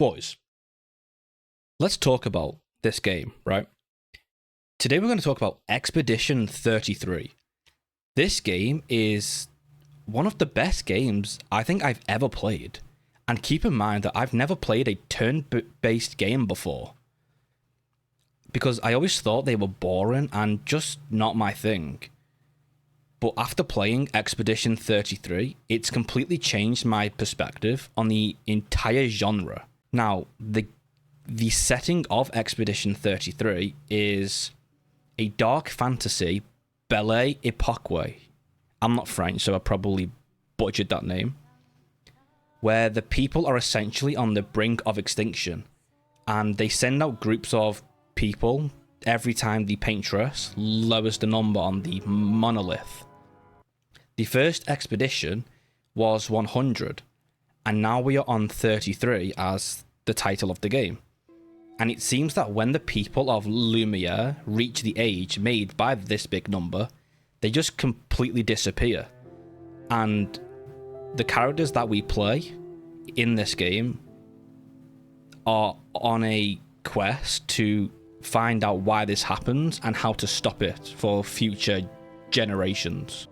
Boys, let's talk about this game, right? Today we're going to talk about Expedition 33. This game is one of the best games I think I've ever played. And keep in mind that I've never played a turn-based game before, because I always thought they were boring and just not my thing. But after playing Expedition 33, it's completely changed my perspective on the entire genre. Now, the setting of Expedition 33 is a dark fantasy Belle Epoque. I'm not French, so I probably butchered that name. Where the people are essentially on the brink of extinction, and they send out groups of people every time the paintress lowers the number on the monolith. The first expedition was 100, and now we are on 33 as the title of the game. And it seems that when the people of Lumiere reach the age made by this big number, they just completely disappear. And the characters that we play in this game are on a quest to find out why this happens and how to stop it for future generations.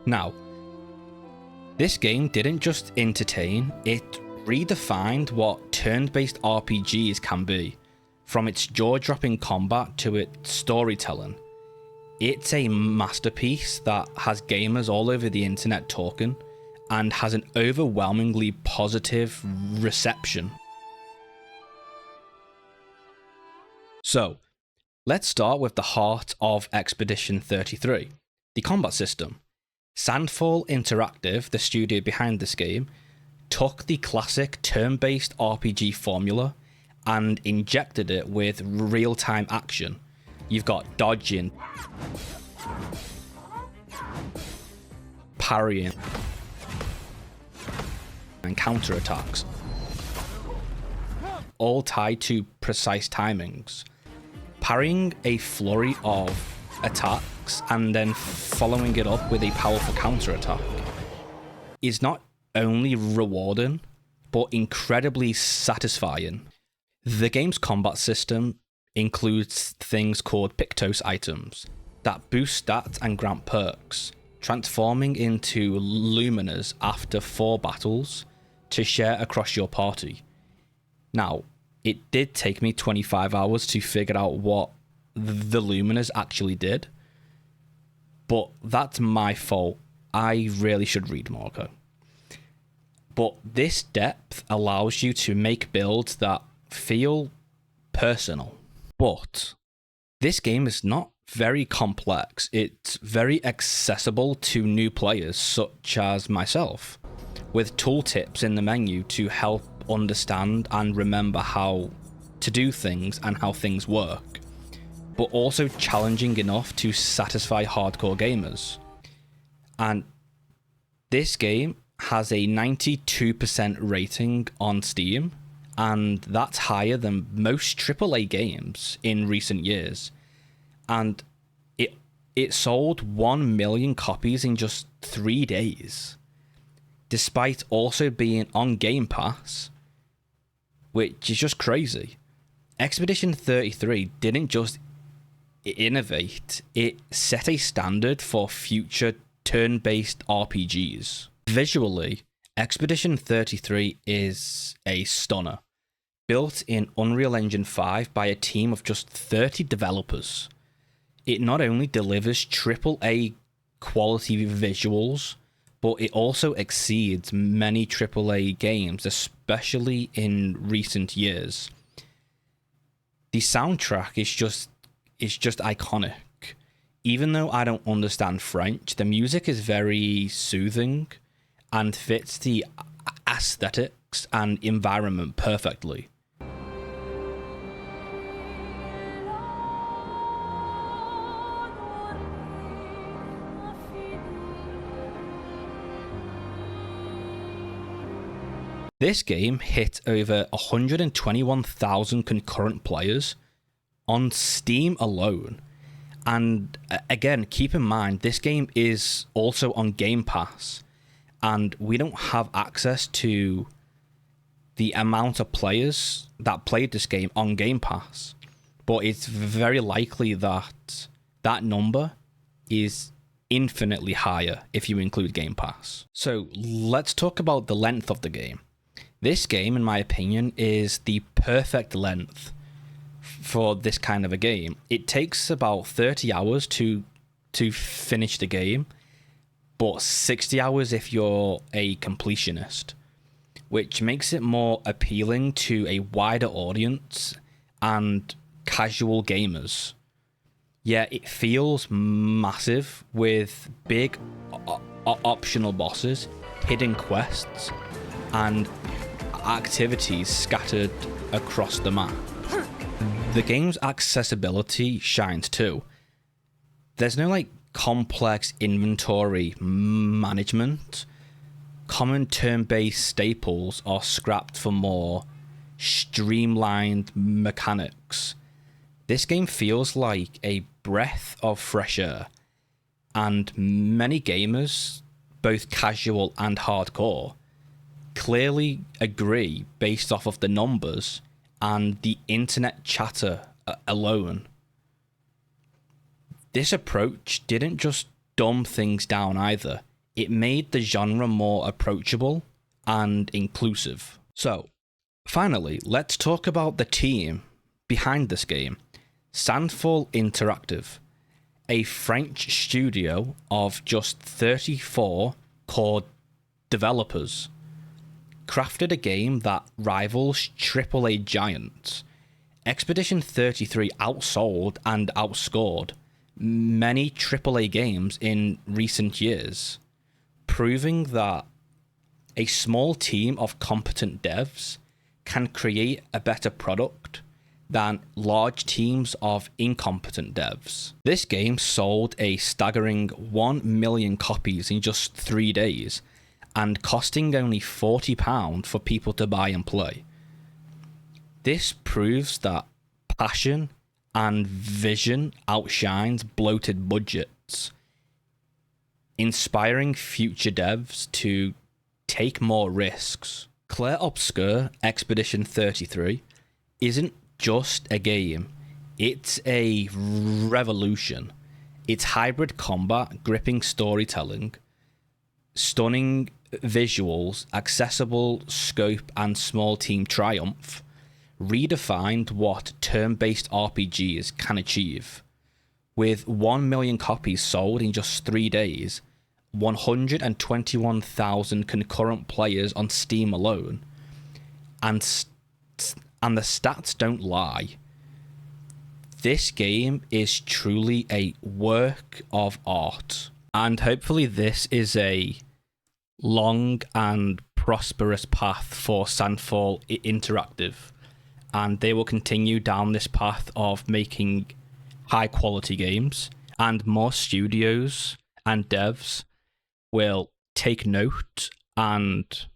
Now, this game didn't just entertain, it redefined what turn-based RPGs can be. From its jaw-dropping combat to its storytelling. It's a masterpiece that has gamers all over the internet talking and has an overwhelmingly positive reception. So, let's start with the heart of Expedition 33, the combat system. Sandfall Interactive, the studio behind this game, took the classic turn-based RPG formula and injected it with real-time action. You've got dodging, parrying, and counterattacks, all tied to precise timings. Parrying a flurry of attacks and then following it up with a powerful counterattack is not only rewarding, but incredibly satisfying. The game's combat system includes things called Pictos items that boost stats and grant perks, transforming into Luminers after 4 battles to share across your party. Now, it did take me 25 hours to figure out what the Luminers actually did, but that's my fault. I really should read more, okay? But this depth allows you to make builds that feel personal. But this game is not very complex. It's very accessible to new players such as myself, with tooltips in the menu to help understand and remember how to do things and how things work, but also challenging enough to satisfy hardcore gamers. And this game has a 92% rating on Steam, and that's higher than most AAA games in recent years. And it sold 1 million copies in just 3 days, despite also being on Game Pass, which is just crazy. Expedition 33 didn't just innovate, it set a standard for future turn-based RPGs. Visually, Expedition 33 is a stunner, built in Unreal Engine 5 by a team of just 30 developers. It not only delivers AAA quality visuals, but it also exceeds many AAA games, especially in recent years. The soundtrack is just iconic. Even though I don't understand French, the music is very soothing and fits the aesthetics and environment perfectly. This game hit over 121,000 concurrent players on Steam alone. And again, keep in mind, this game is also on Game Pass, and we don't have access to the amount of players that played this game on Game Pass, but it's very likely that that number is infinitely higher if you include Game Pass. So let's talk about the length of the game. This game, in my opinion, is the perfect length for this kind of a game. It takes about 30 hours to finish the game, but 60 hours if you're a completionist, which makes it more appealing to a wider audience and casual gamers. Yeah, it feels massive with big optional bosses, hidden quests, and activities scattered across the map. The game's accessibility shines too. There's no complex inventory management. Common turn-based staples are scrapped for more streamlined mechanics. This game feels like a breath of fresh air, and many gamers, both casual and hardcore, clearly agree based off of the numbers and the internet chatter alone. This approach didn't just dumb things down either. It made the genre more approachable and inclusive. So, finally, let's talk about the team behind this game. Sandfall Interactive, a French studio of just 34 core developers, crafted a game that rivals AAA giants. Expedition 33 outsold and outscored many AAA games in recent years, proving that a small team of competent devs can create a better product than large teams of incompetent devs. This game sold a staggering 1 million copies in just 3 days, and costing only £40 for people to buy and play. This proves that passion and vision outshines bloated budgets, inspiring future devs to take more risks. Clair Obscur Expedition 33 isn't just a game, it's a revolution. Its hybrid combat, gripping storytelling, stunning visuals, accessible scope, and small team triumph redefined what turn-based RPGs can achieve. With 1 million copies sold in just 3 days, 121,000 concurrent players on Steam alone, and the stats don't lie. This game is truly a work of art, and hopefully this is a long and prosperous path for Sandfall Interactive, and they will continue down this path of making high quality games, and more studios and devs will take note and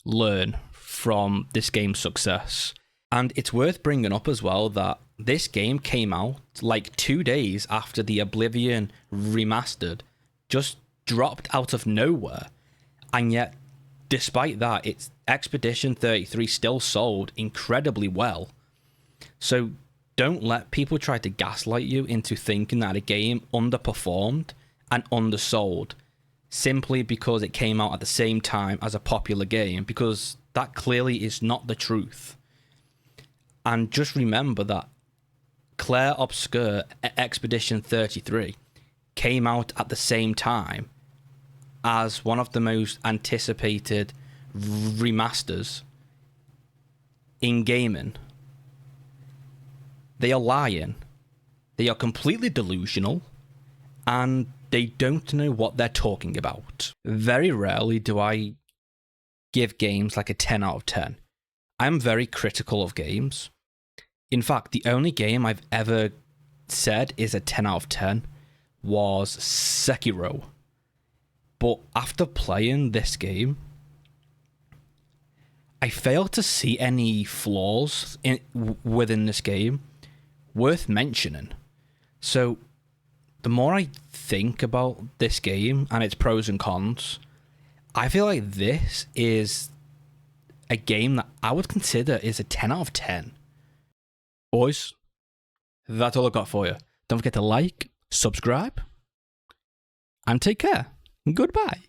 learn from this game's success. And it's worth bringing up as well that this game came out 2 days after the Oblivion Remastered just dropped out of nowhere, and yet despite that, its Expedition 33 still sold incredibly well. So don't let people try to gaslight you into thinking that a game underperformed and undersold simply because it came out at the same time as a popular game, because that clearly is not the truth. And just remember that Clair Obscur Expedition 33 came out at the same time as one of the most anticipated remasters in gaming. They are lying. They are completely delusional, and they don't know what they're talking about. Very rarely do I give games a 10 out of 10. I'm very critical of games. In fact, the only game I've ever said is a 10 out of 10 was Sekiro. But after playing this game, I fail to see any flaws within this game worth mentioning. So the more I think about this game and its pros and cons, I feel like this is a game that I would consider is a 10 out of 10. Boys, that's all I've got for you. Don't forget to like, subscribe, and take care. Goodbye.